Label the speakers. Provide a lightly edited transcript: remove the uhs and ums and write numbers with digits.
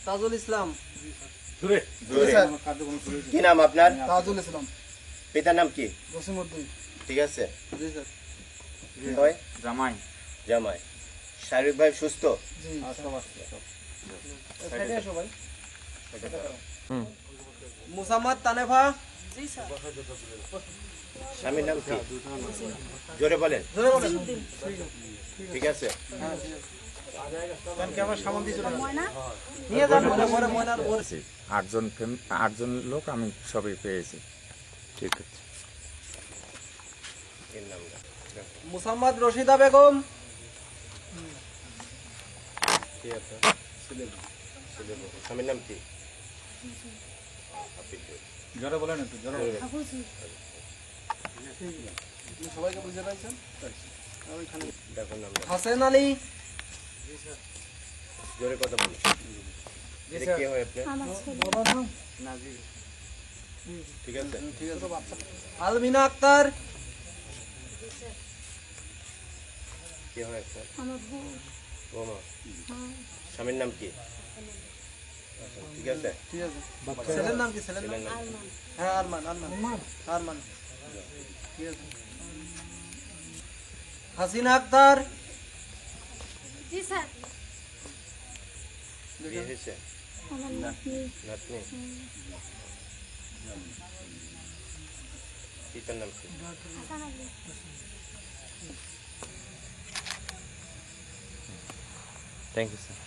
Speaker 1: তাজুল ইসলাম।
Speaker 2: কি নাম আপনার?
Speaker 1: তাজুল ইসলাম।
Speaker 2: পিতার নাম কি?
Speaker 1: জসিমউদ্দিন।
Speaker 2: ঠিক আছে।
Speaker 1: জি স্যার।
Speaker 2: হয়
Speaker 3: জামাই
Speaker 2: জামাই শারীরিকভাবে সুস্থ?
Speaker 1: জি সাইডে আসো ভাই। মুসাম্মদ তানেফা। জি স্যার।
Speaker 2: স্বামীর নাম কি? জোরে বলেন।
Speaker 1: জোরে বলেন।
Speaker 2: ঠিক আছে।
Speaker 1: নিয়ে যান পরে ময়নার ওর।
Speaker 3: 8জন লোক আমি সবই পেয়েছি।
Speaker 2: ঠিক আছে। এর নাম না।
Speaker 1: মুসাম্মদ রশিদা বেগম।
Speaker 2: কি আপনার? স্বামীর নাম কি?
Speaker 3: জোরে বলেন একটু, জোরে বলেন।
Speaker 1: সবাইকে বুঝে পাইছেন?
Speaker 2: দেখুন নাম।
Speaker 1: হাসেন আলী।
Speaker 2: জোরে কথা বলুন। এটা কি হয় আপনার? ঠিক আছে।
Speaker 1: ঠিক আছে। আলমিনা আক্তার।
Speaker 2: কি হয় আপনার? বৌমা। স্বামীর নাম কি? আচ্ছা, ঠিক আছে।
Speaker 1: ঠিক আছে। ছেলের নাম কি? ছেলের নাম? হ্যাঁ আরমান। আরমান। ঠিক আছে। হাসিনা আক্তার।
Speaker 4: জি স্যার।
Speaker 2: বিয়ে হয়েছে?
Speaker 4: আমার নাতনি।
Speaker 2: নাতনি? পিতার নাম কি?
Speaker 4: Hasan Ali.
Speaker 2: Thank you sir.